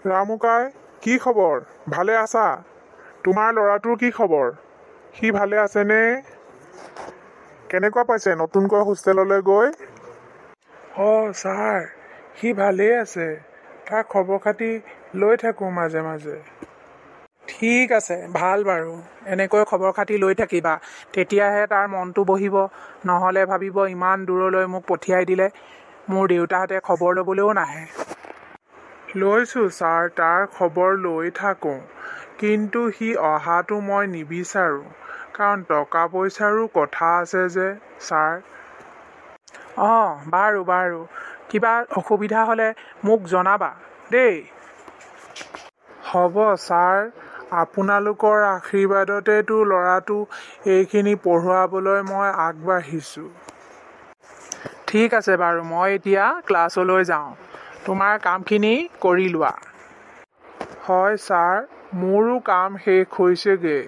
ৰামুকাই, কি খবৰ? ভালে আছা? তোমাৰ ল'ৰাটোৰ কি খবৰ? সি ভালে আছেনে? কেনেকুৱা পাইছে নতুনকৈ হোষ্টেললৈ গৈ? ছাৰ, সি ভালেই আছে। তাৰ খবৰ খাতি লৈ থাকোঁ মাজে মাজে। ঠিক আছে, ভাল বাৰু। এনেকৈ খবৰ খাতি লৈ থাকিবা, তেতিয়াহে তাৰ মনটো বহিব। নহ'লে ভাবিব ইমান দূৰলৈ মোক পঠিয়াই দিলে, মোৰ দেউতাহঁতে খবৰ ল'বলৈও নাহে। লৈছোঁ ছাৰ, তাৰ খবৰ লৈ থাকোঁ। কিন্তু সি অহাটো মই নিবিচাৰোঁ, কাৰণ টকা পইচাৰো কথা আছে যে ছাৰ। বাৰু বাৰু, কিবা অসুবিধা হ'লে মোক জনাবা দেই। হ'ব ছাৰ, আপোনালোকৰ আশীৰ্বাদতেতো ল'ৰাটো এইখিনি পঢ়ুৱাবলৈ মই আগবাঢ়িছোঁ। ঠিক আছে বাৰু, মই এতিয়া ক্লাছলৈ যাওঁ। তোমাৰ কামখিনি কৰি লোৱা। হয় ছাৰ, মোৰো কাম শেষ হৈছেগৈ।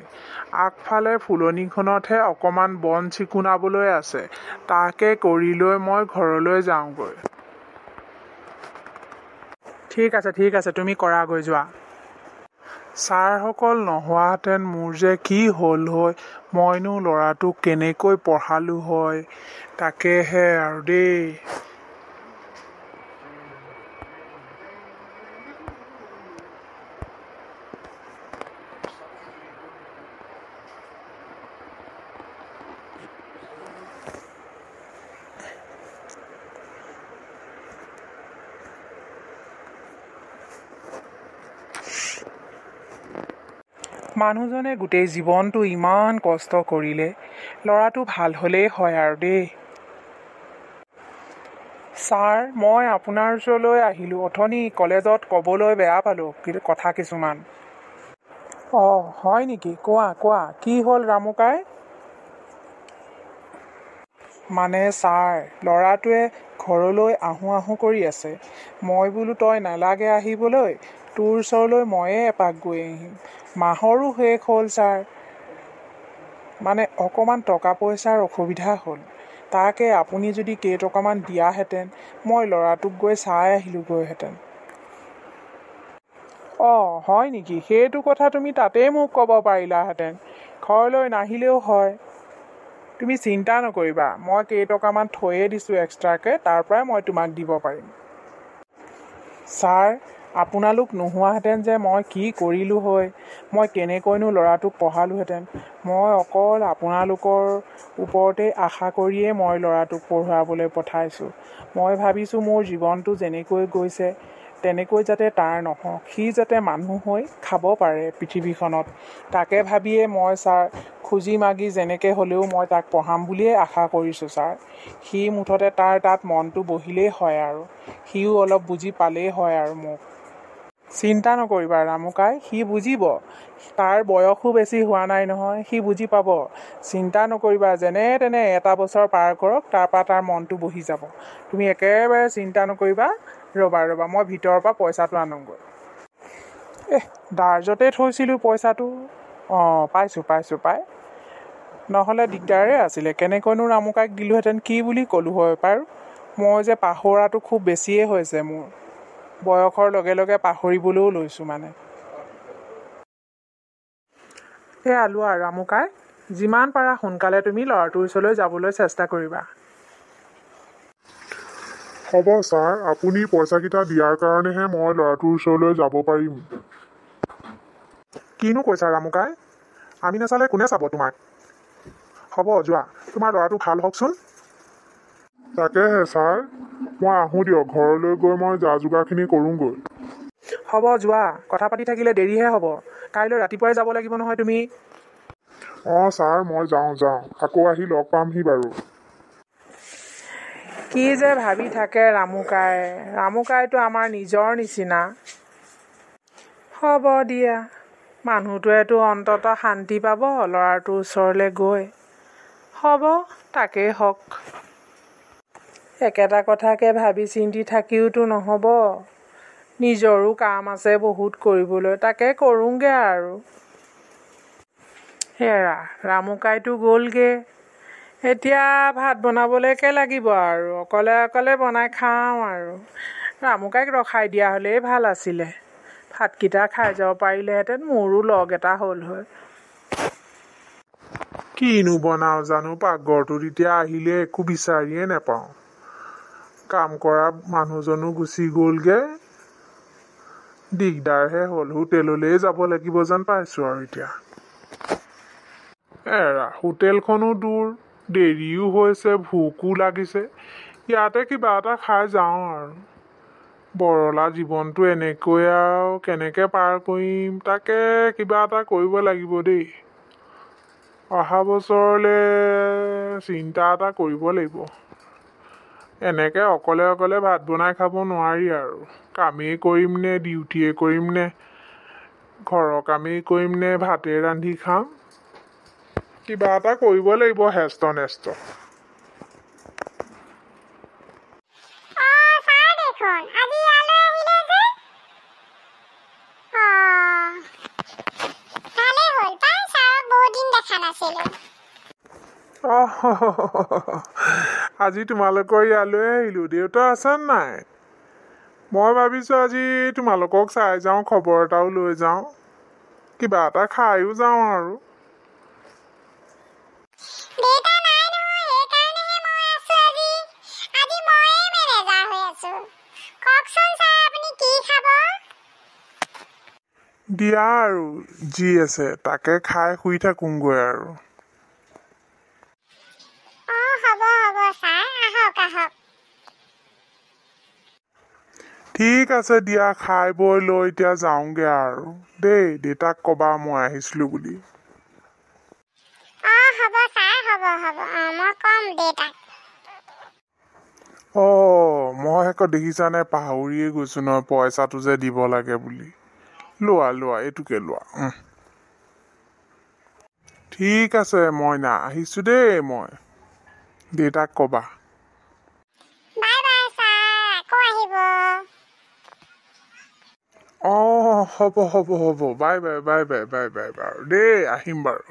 আগফালে ফুলনিখনতহে অকণমান বন চিকুণাবলৈ আছে, তাকে কৰি লৈ মই ঘৰলৈ যাওঁগৈ। ঠিক আছে, তুমি কৰাগৈ যোৱা। ছাৰসকল নোহোৱাহেঁতেন মোৰ যে কি হ'ল হয়, মইনো ল'ৰাটোক কেনেকৈ পঢ়ালোঁ হয়, তাকেহে আৰু দেই। মানুহজনে গোটেই জীৱনটো ইমান কষ্ট কৰিলে, ল'ৰাটো ভাল হ'লেই হয় আৰু দেই। ছাৰ, মই আপোনাৰ ওচৰলৈ আহিলোঁ। অথনি কলেজত ক'বলৈ বেয়া পালোঁ কথা কিছুমান। হয় নেকি? কোৱা, কি হ'ল ৰামুকাই? মানে ছাৰ, ল'ৰাটোৱে ঘৰলৈ আহোঁ কৰি আছে। মই বোলো তই নালাগে আহিবলৈ, তোৰ ওচৰলৈ ময়ে এপাক গৈ আহিম। মাহৰো শেষ হ'ল ছাৰ। মানে অকণমান টকা পইচাৰ অসুবিধা হ'ল। তাকে আপুনি যদি কেইটকামান দিয়াহেঁতেন, মই ল'ৰাটোক গৈ চাই আহিলোঁগৈহেঁতেন। হয় নেকি? সেইটো কথা তুমি তাতেই মোক ক'ব পাৰিলাহেঁতেন। ঘৰলৈ নাহিলেও হয়। তুমি চিন্তা নকৰিবা, মই কেইটকামান থৈয়ে দিছোঁ এক্সট্ৰাকৈ, তাৰ পৰাই মই তোমাক দিব পাৰিম। ছাৰ, আপোনালোক নোহোৱাহেঁতেন যে মই কি কৰিলোঁ হয়, মই কেনেকৈনো ল'ৰাটোক পঢ়ালোহেঁতেন। মই অকল আপোনালোকৰ ওপৰতেই আশা কৰিয়েই মই ল'ৰাটোক পঢ়ুৱাবলৈ পঠাইছোঁ। মই ভাবিছোঁ মোৰ জীৱনটো যেনেকৈ গৈছে, তেনেকৈ যাতে তাৰ নহওক, সি যাতে মানুহ হৈ খাব পাৰে পৃথিৱীখনত, তাকে ভাবিয়ে মই ছাৰ খুজি মাগি যেনেকৈ হ'লেও মই তাক পঢ়াম বুলিয়েই আশা কৰিছোঁ ছাৰ। সি মুঠতে তাৰ তাত মনটো বহিলেই হয় আৰু, সিও অলপ বুজি পালেই হয় আৰু মোক। চিন্তা নকৰিবা ৰামুকাই, সি বুজিব। তাৰ বয়সো বেছি হোৱা নাই নহয়, সি বুজি পাব। চিন্তা নকৰিবা, যেনে তেনে এটা বছৰ পাৰ কৰক, তাৰপৰা তাৰ মনটো বহি যাব। তুমি একেবাৰে চিন্তা নকৰিবা। ৰ'বা, মই ভিতৰৰ পৰা পইচাটো আনোগৈ। দাৰ্জতে থৈছিলোঁ পইচাটো। পাইছোঁ পাই। নহ'লে দিগদাৰে আছিলে, কেনেকৈনো ৰামুকাইক দিলোঁহেঁতেন, কি বুলি ক'লোঁ হয় বাৰু। মই যে পাহৰাটো খুব বেছিয়ে হৈছে মোৰ। বয়সৰ লগে লগে পাহৰিবলৈও লৈছোঁ মানে। লোৱা ৰামুকাই, যিমান পাৰা সোনকালে তুমি ল'ৰাটোৰ ওচৰলৈ যাবলৈ চেষ্টা কৰিবা। হ'ব ছাৰ, আপুনি পইচাকেইটা দিয়াৰ কাৰণেহে মই ল'ৰাটোৰ ওচৰলৈ যাব পাৰিম। কিনো কৈছা ৰামুকাই? আমি নাচালে কোনে চাব তোমাক? হ'ব যোৱা, তোমাৰ ল'ৰাটো ভাল হওকচোন। তাকেহে ছাৰ, মই আহোঁ দিয়ক, ঘৰলৈ গৈ মই যা যোগাৰখিনি কৰোঁগৈ। হ'ব যোৱা, কথা পাতি থাকিলে দেৰিহে হ'ব। কাইলৈ ৰাতিপুৱাই যাব লাগিব নহয় তুমি। ছাৰ, মই যাওঁ, আকৌ আহি লগ পামহি বাৰু। কি যে ভাবি থাকে ৰামুকাইটো আমাৰ নিজৰ নিচিনা। হ'ব দিয়া, মানুহটোৱেতো অন্ততঃ শান্তি পাব ল'ৰাটোৰ ওচৰলৈ গৈ। হ'ব, তাকেই হওক। একেটা কথাকে ভাবি চিন্তি থাকিওতো নহ'ব। নিজৰো কাম আছে বহুত কৰিবলৈ, তাকে কৰোঁগৈ আৰু। ৰামুকাইটো গ'লগৈ। এতিয়া ভাত বনাবলৈকে লাগিব আৰু, অকলে বনাই খাওঁ আৰু। ৰামুকাইক ৰখাই দিয়া হ'লেই ভাল আছিলে। ভাতকেইটা খাই যাব পাৰিলেহেঁতেন মোৰো লগ এটা হ'ল হয় কিনো বনাও জানো পাকঘৰটোত এতিয়া আহিলে একো বিচাৰিয়ে নাপাওঁ কাম কৰা মানুহজনো গুচি গ'লগে দিগদাৰহে হ'ল হোটেললৈ যাব লাগিব যেন পাইছোঁ আৰু এতিয়া এৰা হোটেলখনো দূৰ দেৰিও হৈছে ভোকো লাগিছে ইয়াতে কিবা এটা খাই যাওঁ আৰু বৰলা জীৱনটো এনেকৈ আৰু কেনেকৈ পাৰ কৰিম তাকে কিবা এটা কৰিব লাগিব দেই অহা বছৰলৈ চিন্তা এটা কৰিব লাগিব এনেকৈ অকলে অকলে ভাত বনাই খাব নোৱাৰি আৰু কামেই কৰিম নে ডিউটিয়ে কৰিম নে ঘৰৰ কামেই কৰিম নে ভাতেই ৰান্ধি খাম কিবা এটা কৰিব লাগিব হেষ্ট নেষ্ট আজি তোমালোকৰ ইয়ালৈ আহিলোঁ দেউতা আছে নাই মই ভাবিছোঁ আজি তোমালোকক চাই যাওঁ খবৰ এটাও লৈ যাওঁ কিবা এটা খায়ো যাওঁ আৰু দিয়া আৰু যি আছে তাকে খাই শুই থাকোঁগৈ আৰু ঠিক আছে দিয়া খাই বৈ লৈ এতিয়া যাওঁগৈ আৰু দেই দেউতাক ক'বা মই আহিছিলোঁ বুলি মই আকৌ দেখিছানে পাহৰিয়ে গৈছোঁ নহয় পইচাটো যে দিব লাগে বুলি লোৱা এইটোকে লোৱা ঠিক আছে মইনা আহিছোঁ দেই মই দেউতাক ক'বা হ'ব বাই বাই বাৰু দেই আহিম বাৰু